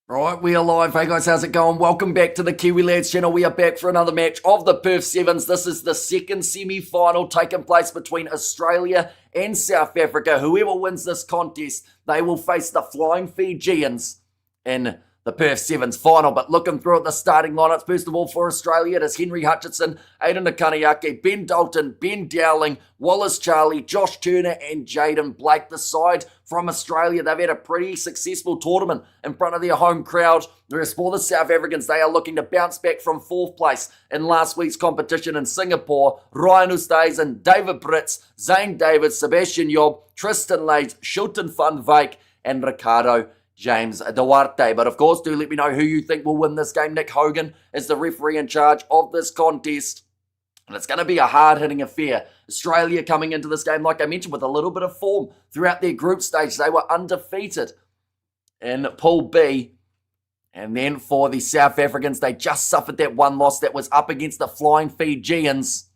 Right, we are live. Hey guys, how's it going? Welcome back to the Kiwi Lads channel. We are back for another match of the Perth Sevens. This is the second semi-final taking place between Australia and South Africa. Whoever wins this contest, they will face the Flying Fijians in the Perth Sevens Final. But looking through at the starting lineups, first of all for Australia, it is Henry Hutchinson, Aiden Nakaniake, Ben Dalton, Ben Dowling, Wallace Charlie, Josh Turner and Jaden Blake. The side from Australia, they've had a pretty successful tournament in front of their home crowd. Whereas for the South Africans, they are looking to bounce back from fourth place in last week's competition in Singapore. Ryan Oosthuizen, David Brits, Zane Davis, Sebastian Job, Tristan Lades, Shilton van Wyk and Ricardo James Duarte. But of course, do let me know who you think will win this game. Nick Hogan is the referee in charge of this contest. And it's going to be a hard-hitting affair. Australia coming into this game, like I mentioned, with a little bit of form throughout their group stage. They were undefeated in Pool B. And then for the South Africans, they just suffered that one loss that was up against the Flying Fijians.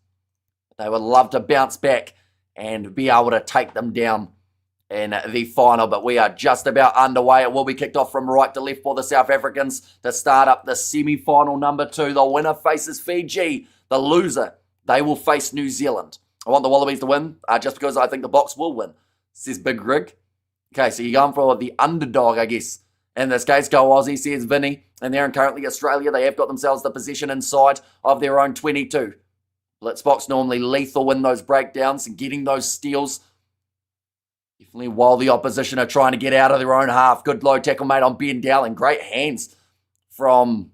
They would love to bounce back and be able to take them down in the final, but we are just about underway. It will be kicked off from right to left for the South Africans to start up the semi-final number 2. The winner faces Fiji. The loser, they will face New Zealand. I want the Wallabies to win just because I think the Box will win, says Big Rig. Okay, so you're going for the underdog, I guess. In this case, go Aussie, says Vinny. And they're in currently Australia. They have got themselves the possession inside of their own 22. Blitzboks normally lethal in those breakdowns and getting those steals. Definitely while the opposition are trying to get out of their own half. Good low tackle made on Ben Dowling. Great hands from,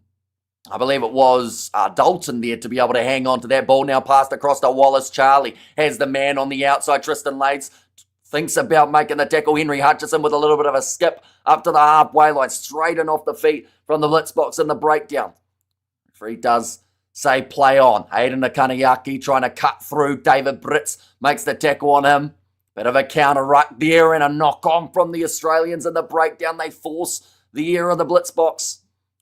I believe it was Dalton there to be able to hang on to that ball. Now passed across to Wallace Charlie. Has the man on the outside. Tristan Lades thinks about making the tackle. Henry Hutchinson with a little bit of a skip up to the halfway line. Straight in off the feet from the Blitzboks in the breakdown. Referee does say play on. Aiden Nakaniake trying to cut through. David Brits makes the tackle on him. Bit of a counter ruck there and a knock on from the Australians in the breakdown. They force the ear of the Blitzboks.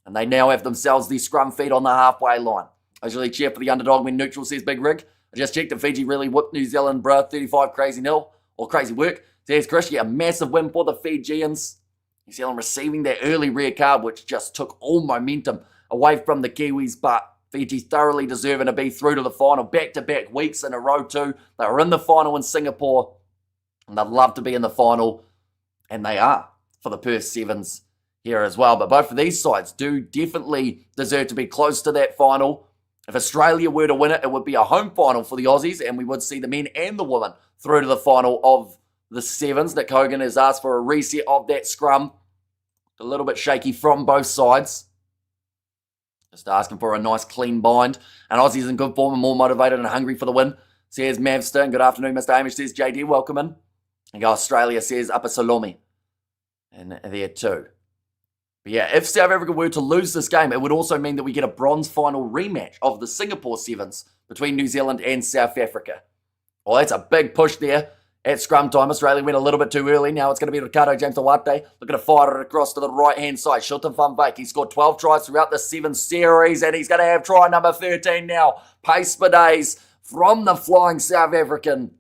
And they now have themselves the scrum feet on the halfway line. I usually cheer for the underdog when neutral, says Big Rig. I just checked if Fiji really whipped New Zealand, bruh. 35 crazy nil. Or crazy work. Says Chris, yeah, a massive win for the Fijians. New Zealand receiving that early red card, which just took all momentum away from the Kiwis. But Fiji thoroughly deserving to be through to the final. Back-to-back weeks in a row too. They were in the final in Singapore. And they'd love to be in the final, and they are for the Perth Sevens here as well. But both of these sides do definitely deserve to be close to that final. If Australia were to win it, it would be a home final for the Aussies, and we would see the men and the women through to the final of the Sevens. Nick Hogan has asked for a reset of that scrum. A little bit shaky from both sides. Just asking for a nice clean bind. And Aussies in good form and more motivated and hungry for the win, says Mavster. Good afternoon, Mr. Hamish, says JD. Welcome in. And Australia says Upper Salome. And there too. But yeah, if South Africa were to lose this game, it would also mean that we get a bronze final rematch of the Singapore Sevens between New Zealand and South Africa. Well, that's a big push there at scrum time. Australia went a little bit too early. Now it's going to be Ricardo James Duarte looking to fire it across to the right-hand side. Shilton van Wyk. He scored 12 tries throughout the Sevens series, and he's going to have try number 13 now. Pace for days from the flying South African.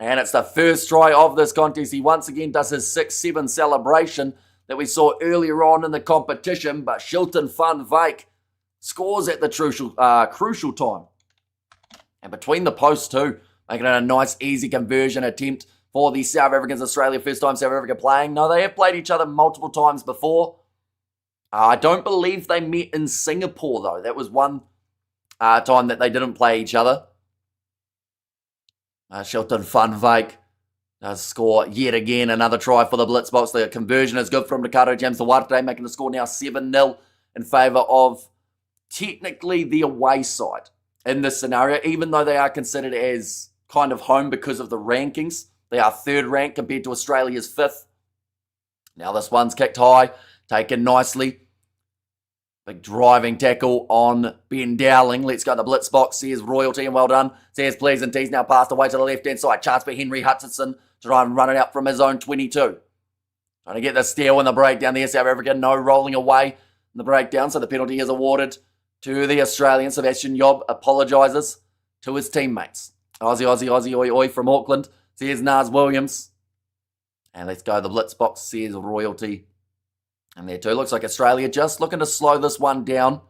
And it's the first try of this contest. He once again does his 6-7 celebration that we saw earlier on in the competition. But Shilton van Wyk scores at the crucial time. And between the posts too, making it a nice, easy conversion attempt for the South Africans. Australia, first time South Africa playing. No, they have played each other multiple times before. I don't believe they met in Singapore, though. That was one time that they didn't play each other. Shilton van Wyk does score yet again. Another try for the Blitzboks. The conversion is good from Ricardo James Duarte, making the score now 7-0 in favour of technically the away side in this scenario, even though they are considered as kind of home because of the rankings. They are third ranked compared to Australia's fifth. Now this one's kicked high, taken nicely. Big driving tackle on Ben Dowling. Let's go to the Blitzboks. Says royalty and well done. Says please and tease now passed away to the left-hand side. Chance for Henry Hutchinson to try and run it out from his own 22. Trying to get the steal in the breakdown there. South Africa, no rolling away in the breakdown. So the penalty is awarded to the Australian. Sebastian Job apologises to his teammates. Aussie, Aussie, Aussie, oi, oi from Auckland. Says Nas Williams. And let's go. The Blitzboks says royalty And there too, looks like Australia just looking to slow this one down.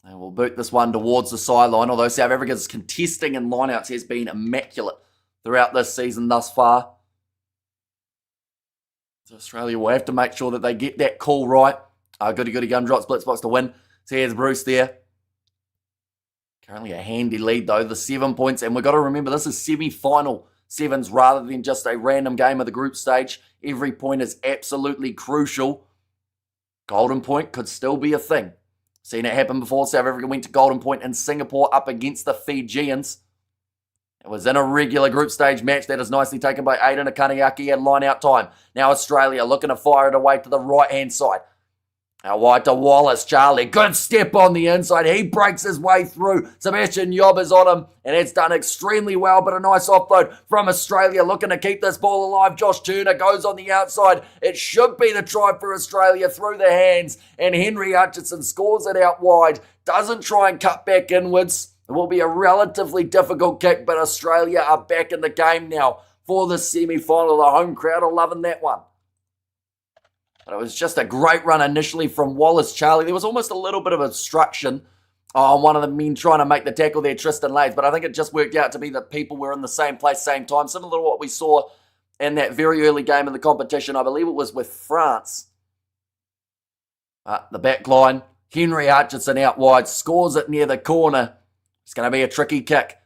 And we'll boot this one towards the sideline, although South Africa's contesting in lineouts has been immaculate throughout this season thus far. So Australia will have to make sure that they get that call right. Goody gun drops Blitzboks to win. So here's Bruce there. Currently a handy lead though, the 7 points. And we've got to remember this is semi-final sevens rather than just a random game of the group stage. Every point is absolutely crucial. Golden point could still be a thing. Seen it happen before. South Africa went to golden point in Singapore up against the Fijians. It was in a regular group stage match that is nicely taken by Aiden Akaniaki at line-out time. Now Australia looking to fire it away to the right-hand side. Now wide to Wallace. Charlie, good step on the inside. He breaks his way through. Sebastian Yob is on him, and it's done extremely well, but a nice offload from Australia looking to keep this ball alive. Josh Turner goes on the outside. It should be the try for Australia through the hands, and Henry Hutchinson scores it out wide. Doesn't try and cut back inwards. It will be a relatively difficult kick, but Australia are back in the game now for the semi-final. The home crowd are loving that one. But it was just a great run initially from Wallace Charlie. There was almost a little bit of obstruction on one of the men trying to make the tackle there, Tristan Lades. But I think it just worked out to be that people were in the same place, same time. Similar to what we saw in that very early game in the competition. I believe it was with France. The back line, Henry Hutchinson out wide, scores it near the corner. It's going to be a tricky kick.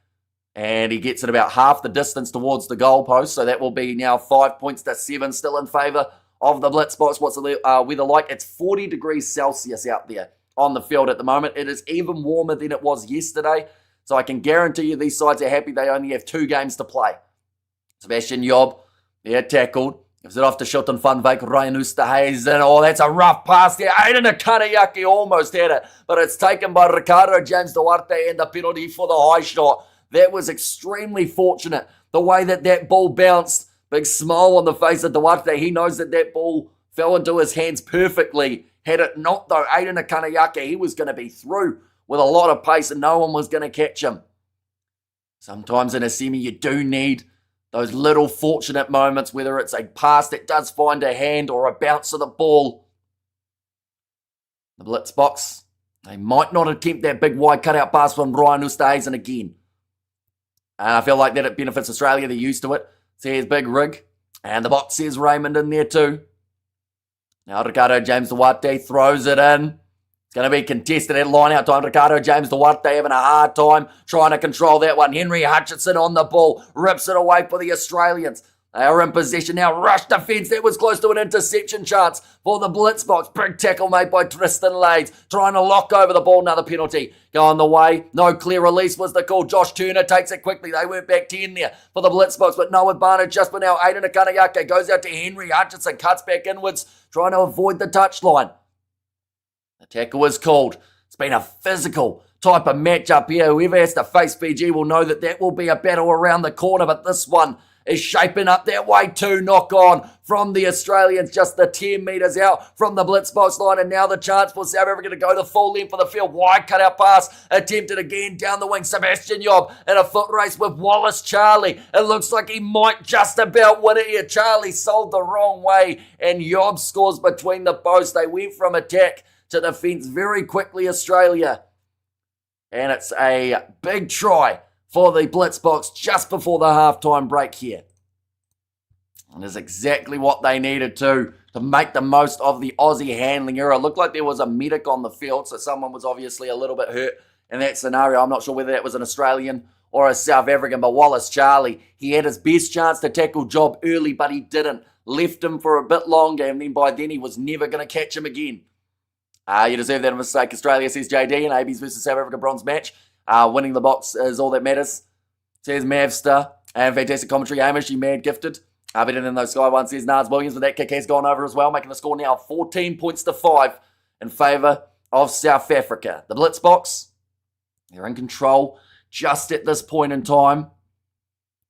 And he gets it about half the distance towards the goalpost. So that will be now 5 points to 7, still in favour of the Blitzboks. What's the weather like? It's 40 degrees Celsius out there on the field at the moment. It is even warmer than it was yesterday. So I can guarantee you these sides are happy they only have 2 games to play. Sebastian Yob, they're tackled. Gives it off to Shilton Funvik, Ryan Oosterhuizen. Oh, that's a rough pass there. Aiden Akaniaki almost had it, but it's taken by Ricardo James Duarte and the penalty for the high shot. That was extremely fortunate. The way that ball bounced. Big smile on the face of Duarte. He knows that ball fell into his hands perfectly. Had it not, though, Aiden Akaniaki, he was going to be through with a lot of pace and no one was going to catch him. Sometimes in a semi, you do need those little fortunate moments, whether it's a pass that does find a hand or a bounce of the ball. The Blitzboks, they might not attempt that big wide cutout pass from Ryan Oosterhuizen again. And I feel like that it benefits Australia. They're used to it. So here's Big Rig. And the box says Raymond in there too. Now Ricardo James Duarte throws it in. It's going to be contested at line out time. Ricardo James Duarte having a hard time trying to control that one. Henry Hutchinson on the ball. Rips it away for the Australians. They are in possession now. Rush defence. That was close to an interception chance for the Blitzboks. Big tackle made by Tristan Lades. Trying to lock over the ball. Another penalty going the way. No clear release was the call. Josh Turner takes it quickly. They went back 10 there for the Blitzboks, but no advantage just for now. Aiden Akaniaki goes out to Henry Hutchinson. Cuts back inwards. Trying to avoid the touchline. The tackle was called. It's been a physical type of matchup here. Whoever has to face Fiji will know that will be a battle around the corner, but this one is shaping up that way too. Knock on from the Australians, just the 10 metres out from the Blitzboks line, and now the chance for South Africa to go the full length for the field. Wide cut-out pass, attempted again down the wing. Sebastian Yob in a foot race with Wallace Charlie. It looks like he might just about win it here. Charlie sold the wrong way, and Yob scores between the posts. They went from attack to defence very quickly, Australia. And it's a big try for the Blitzboks just before the halftime break here. And it's exactly what they needed to make the most of the Aussie handling error. It looked like there was a medic on the field, so someone was obviously a little bit hurt in that scenario. I'm not sure whether that was an Australian or a South African, but Wallace Charlie, he had his best chance to tackle Job early, but he didn't. Left him for a bit longer, and then by then he was never going to catch him again. You deserve that mistake, Australia, says JD, in AB's versus South Africa bronze match. Winning the box is all that matters, says Mavster. And fantastic commentary, Hamish, you mad gifted. Better than those Sky One, says Nars Williams, but that kick has gone over as well, making the score now 14 points to 5 in favour of South Africa. The Blitzboks, they're in control just at this point in time.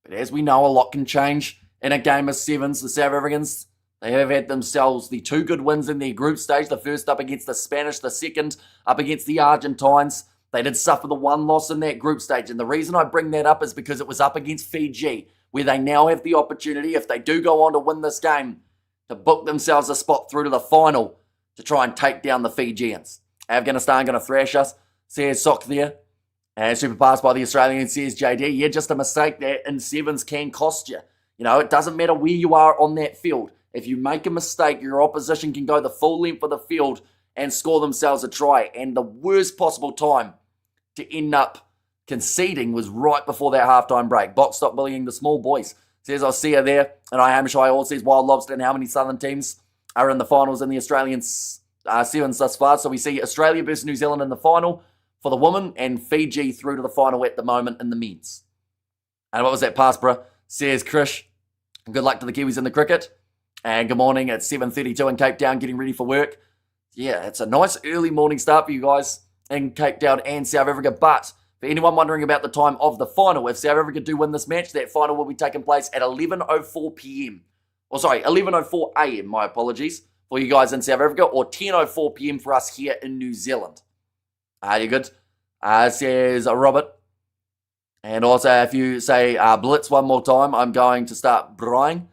But as we know, a lot can change in a game of sevens. The South Africans, they have had themselves the 2 good wins in their group stage. The first up against the Spanish, the second up against the Argentines. They did suffer the 1 loss in that group stage. And the reason I bring that up is because it was up against Fiji, where they now have the opportunity, if they do go on to win this game, to book themselves a spot through to the final to try and take down the Fijians. Afghanistan going to thrash us, says Sock there. And super pass by the Australian, says JD. Yeah, just a mistake that in sevens can cost you. You know, it doesn't matter where you are on that field. If you make a mistake, your opposition can go the full length of the field and score themselves a try. And the worst possible time to end up conceding was right before that halftime break. Box stop bullying the small boys. Says, I see her there. And I Hamish I all says Wild Lobster and how many Southern teams are in the finals in the Australian Sevens thus far. So we see Australia versus New Zealand in the final for the women and Fiji through to the final at the moment in the men's. And what was that pass, bro? Says Krish. Good luck to the Kiwis in the cricket. And good morning at 7:32 in Cape Town, getting ready for work. Yeah, it's a nice early morning start for you guys in Cape Town and South Africa. But for anyone wondering about the time of the final, if South Africa do win this match, that final will be taking place at 11:04 p.m. Or sorry, 11:04 a.m., my apologies, for you guys in South Africa, or 10:04 p.m. for us here in New Zealand. Are you good? Says Robert. And also, if you say blitz one more time, I'm going to start brying.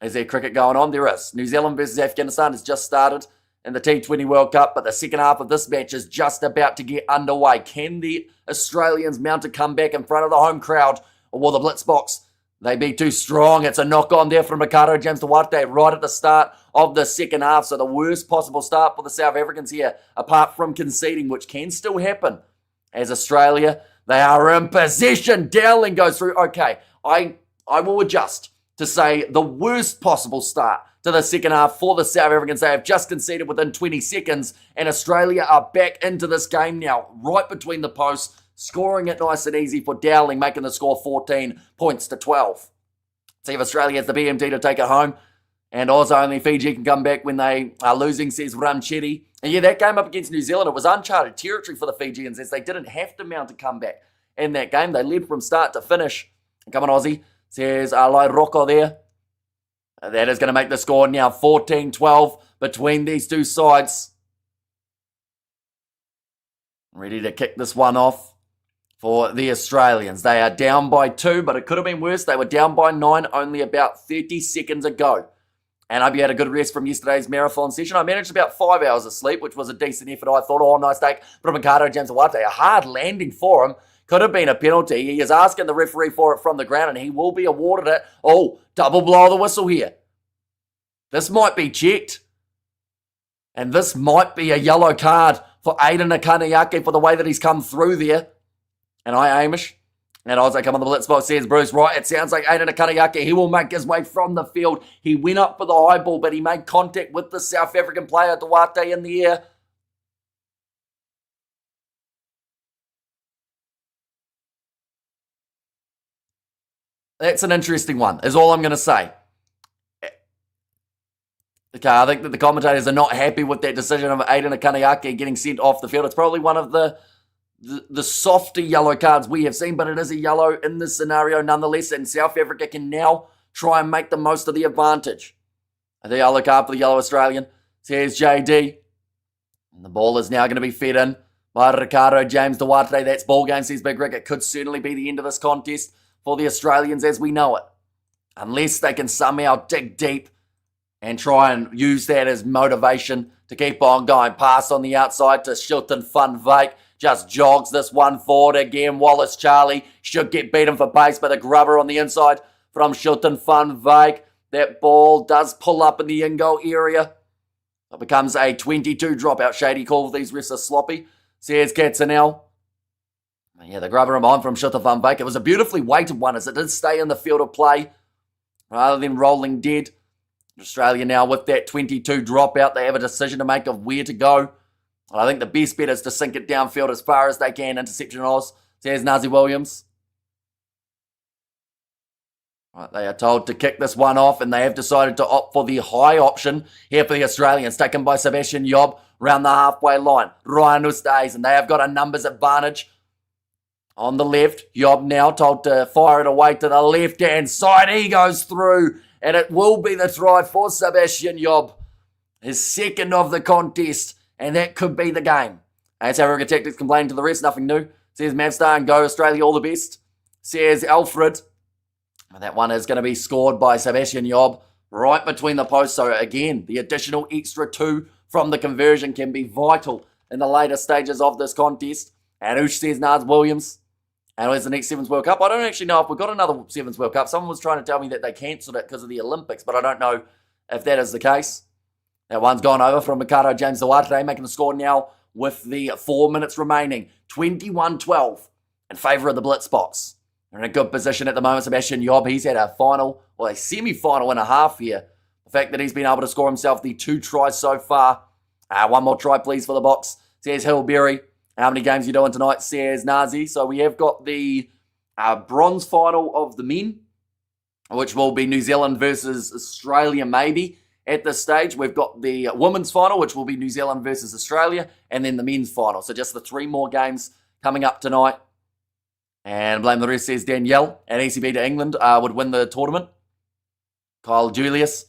Is there cricket going on? There is. New Zealand versus Afghanistan has just started in the T20 World Cup, but the second half of this match is just about to get underway. Can the Australians mount a comeback in front of the home crowd, or will the Blitzboks, they be too strong? It's a knock-on there from Ricardo James Duarte right at the start of the second half, so the worst possible start for the South Africans here, apart from conceding, which can still happen. As Australia, they are in possession. Dowling goes through. Okay, I will adjust to say the worst possible start to the second half for the South Africans. They have just conceded within 20 seconds, and Australia are back into this game now, right between the posts, scoring it nice and easy for Dowling, making the score 14 points to 12. See if Australia has the BMT to take it home, and also only Fiji can come back when they are losing, says Ramchetti. And yeah, that game up against New Zealand, it was uncharted territory for the Fijians as they didn't have to mount a comeback in that game. They led from start to finish. Come on, Aussie, says Lai Rocco there. That is going to make the score now 14-12 between these two sides. Ready to kick this one off for the Australians. They are down by 2, but it could have been worse. They were down by 9 only about 30 seconds ago. And I hope you had a good rest from yesterday's marathon session. I managed about 5 hours of sleep, which was a decent effort. I thought, oh, nice take from Ricardo James Duarte. A hard landing for him. Could have been a penalty. He is asking the referee for it from the ground, and he will be awarded it. Oh, double blow of the whistle here. This might be checked. And this might be a yellow card for Aiden Akaniake for the way that he's come through there. And I, Amish, and also come on the Blitzboks, says Bruce, right, it sounds like Aiden Akaniake, he will make his way from the field. He went up for the high ball, but he made contact with the South African player, Duarte, in the air. That's an interesting one, is all I'm going to say. Okay, I think that the commentators are not happy with that decision of Aiden Akaniake getting sent off the field. It's probably one of the softer yellow cards we have seen, but it is a yellow in this scenario nonetheless, and South Africa can now try and make the most of the advantage. The yellow card for the yellow Australian, says JD. And the ball is now going to be fed in by Ricardo James Duarte. That's ball game, says Big Rick. It could certainly be the end of this contest for the Australians as we know it. Unless they can somehow dig deep and try and use that as motivation to keep on going. Pass on the outside to Shilton Van Wyk. Just jogs this one forward again. Wallace Charlie should get beaten for pace, but a grubber on the inside from Shilton Van Wyk. That ball does pull up in the in-goal area. It becomes a 22 dropout. Shady call. These refs are sloppy, says Katzenell. Yeah, the grubber on from Shilton Van Wyk. It was a beautifully weighted one as it did stay in the field of play rather than rolling dead. Australia now with that 22 dropout. They have a decision to make of where to go. I think the best bet is to sink it downfield as far as they can. Interception Oz, says Nazi Williams. Right, they are told to kick this one off, and they have decided to opt for the high option here for the Australians, taken by Sebastian Yob around the halfway line. Ryan Ustays, and they have got a numbers advantage. On the left, Yob now told to fire it away to the left-hand side. He goes through, and it will be the try for Sebastian Yob. His second of the contest. And that could be the game. As Africa Tactics complaining to the rest, nothing new. Says Mavstar and go Australia, all the best. Says Alfred. That one is going to be scored by Sebastian Yob right between the posts. So again, the additional extra 2 from the conversion can be vital in the later stages of this contest. And Oosh says Nars Williams. And where's the next Sevens World Cup? I don't actually know if we've got another Sevens World Cup. Someone was trying to tell me that they cancelled it because of the Olympics, but I don't know if that is the case. That one's gone over from Ricardo James Duarte, making the score now with the 4 minutes remaining. 21-12 in favour of the Blitzboks. They're in a good position at the moment. Sebastian Yob, he's had a final, or a semi-final and a half here. The fact that he's been able to score himself the 2 tries so far. One more try, please, for the box. Says Hillberry. How many games are you doing tonight, says Nazi. So we have got the bronze final of the men, which will be New Zealand versus Australia maybe at this stage. We've got the women's final, which will be New Zealand versus Australia, and then the men's final. So just the 3 more games coming up tonight. And blame the rest, says Danielle. And ECB to England would win the tournament. Kyle Julius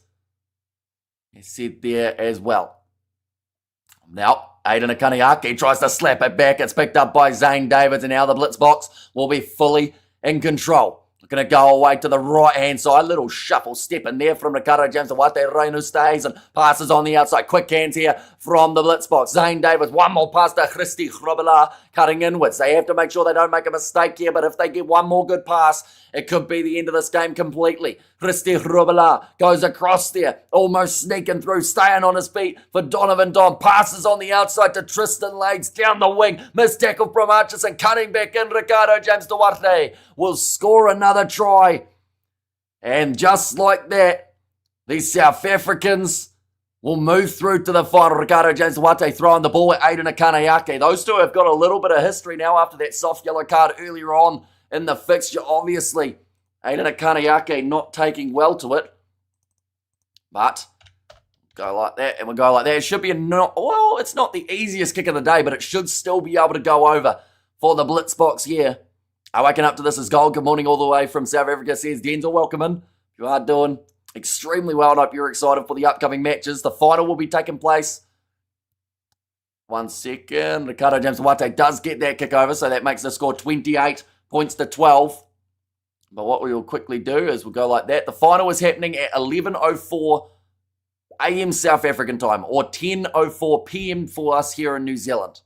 is said there as well. Now, Aiden Akaniaki tries to slap it back. It's picked up by Zane Davids, and now the Blitzboks will be fully in control. Going to go away to the right-hand side. Little shuffle step in there from Ricardo James Duarte. Reinu stays and passes on the outside. Quick hands here from the Blitzboks. Zane Davids, one more pass to Christy Grobela, cutting inwards. They have to make sure they don't make a mistake here, but if they get one more good pass, it could be the end of this game completely. Christy Grobela goes across there, almost sneaking through, staying on his feet for Donovan Don. Passes on the outside to Tristan Lades down the wing. Missed tackle from Archison, cutting back in. Ricardo James Duarte will score another try. And just like that, these South Africans will move through to the final. Ricardo James Duarte throwing the ball at Aiden Akaniaki. Those two have got a little bit of history now after that soft yellow card earlier on in the fixture. Obviously, Aiden Akaniaki not taking well to it. But go like that, and we'll go like that. It should be it's not the easiest kick of the day, but it should still be able to go over for the Blitzboks here. Waking up to this is gold. Good morning all the way from South Africa, says Denzel. Welcome in. You are doing extremely well, and I hope you're excited for the upcoming matches. The final will be taking place. 1 second. Ricardo James Duarte does get that kick over, so that makes the score 28 points to 12. But what we will quickly do is we'll go like that. The final is happening at 11:04 a.m. South African time, or 10:04 p.m. for us here in New Zealand.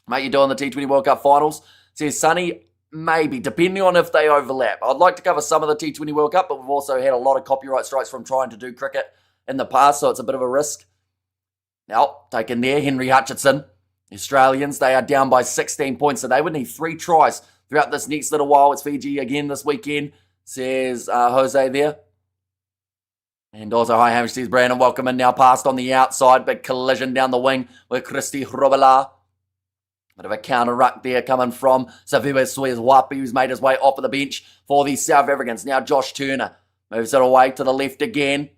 Mate, you're doing the T20 World Cup finals. Says Sonny, maybe, depending on if they overlap. I'd like to cover some of the T20 World Cup, but we've also had a lot of copyright strikes from trying to do cricket in the past, so it's a bit of a risk. Now, taken there, Henry Hutchinson. The Australians, they are down by 16 points, so they would need 3 tries throughout this next little while. It's Fiji again this weekend, says Jose there. And also, hi Hamish, says Brandon, welcome in now, passed on the outside, big collision down the wing with Christy Grobela. Bit of a counter ruck there coming from Saviwe Suez-Wapi, who's made his way off of the bench for the South Africans. Now Josh Turner moves it away to the left again.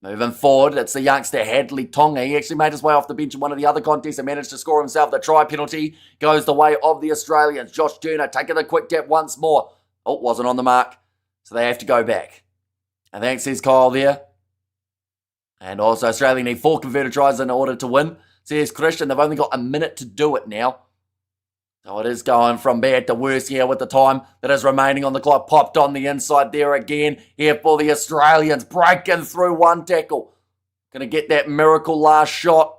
Moving forward, it's the youngster Hadley Tonga. He actually made his way off the bench in one of the other contests and managed to score himself. The try penalty goes the way of the Australians. Josh Turner taking the quick tap once more. Oh, wasn't on the mark, so they have to go back. And thanks, says Kyle there. And also, Australia need 4 converted tries in order to win. Says Christian, they've only got a minute to do it now. So it is going from bad to worse here with the time that is remaining on the clock. Popped on the inside there again. Here for the Australians. Breaking through one tackle. Going to get that miracle last shot.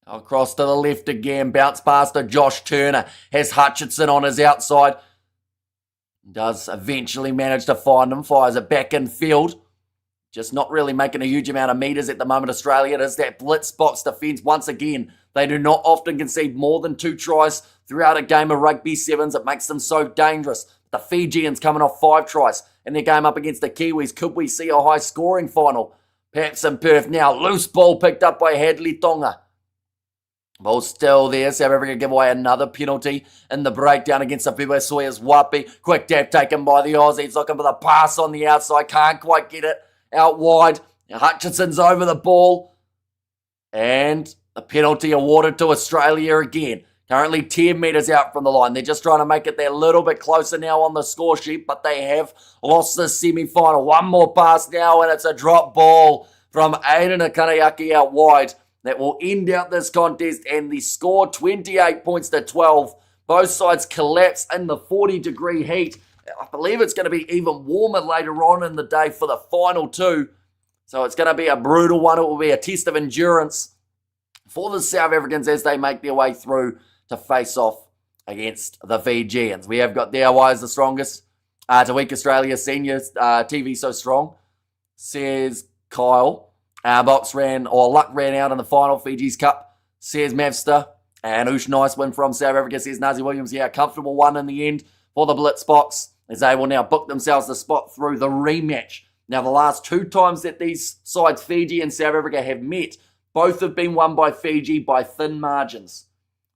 Across to the left again. Bounce past to Josh Turner. Has Hutchinson on his outside. Does eventually manage to find him. Fires it back in field. Just not really making a huge amount of meters at the moment, Australia. It is that Blitzboks defence once again. They do not often concede more than 2 tries throughout a game of rugby sevens. It makes them so dangerous. The Fijians coming off 5 tries in their game up against the Kiwis. Could we see a high-scoring final? Perhaps in Perth now. Loose ball picked up by Hadley Tonga. Ball still there. South Africa give away another penalty in the breakdown against the Saviwe Suez-Wapi. Quick tap taken by the Aussies. Looking for the pass on the outside. Can't quite get it out wide. Hutchinson's over the ball. And a penalty awarded to Australia again. Currently 10 metres out from the line. They're just trying to make it there a little bit closer now on the score sheet, but they have lost the semi-final. One more pass now, and it's a drop ball from Aiden Akaniaki out wide. That will end out this contest, and the score 28 points to 12. Both sides collapse in the 40-degree heat I believe it's going to be even warmer later on in the day for the final too. So it's going to be a brutal one. It will be a test of endurance for the South Africans as they make their way through to face off against the Fijians. We have got there, why is the strongest? To weak Australia senior TV so strong, says Kyle. Luck ran out in the final, Fiji's Cup, says Mavster. And Oosh, nice win from South Africa, says Nazi Williams. Yeah, comfortable one in the end for the Blitzboks, as they will now book themselves the spot through the rematch. Now, the last 2 times that these sides, Fiji and South Africa, have met, both have been won by Fiji by thin margins.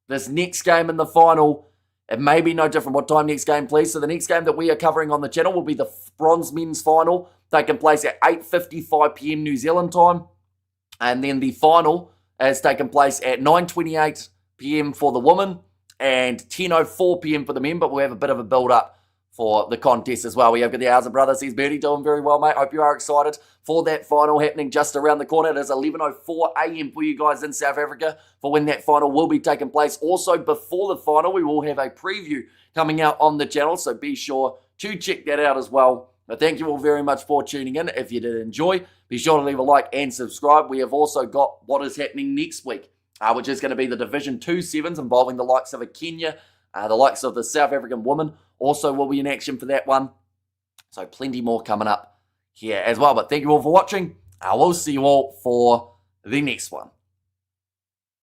This next game in the final, it may be no different. What time next game, please? So the next game that we are covering on the channel will be the bronze men's final, taking place at 8:55 p.m. New Zealand time. And then the final has taken place at 9:28 p.m. for the women and 10:04 p.m. for the men, but we'll have a bit of a build-up for the contest as well. We have got the Hauser brothers. He's Birdie doing very well, mate. Hope you are excited for that final happening just around the corner. It is 11:04 a.m. for you guys in South Africa for when that final will be taking place. Also, before the final, we will have a preview coming out on the channel, so be sure to check that out as well. But thank you all very much for tuning in. If you did enjoy, be sure to leave a like and subscribe. We have also got what is happening next week, which is going to be the Division 2 Sevens involving the likes of a Kenya, the likes of the South African women also will be in action for that one. So plenty more coming up here as well. But thank you all for watching. I will see you all for the next one.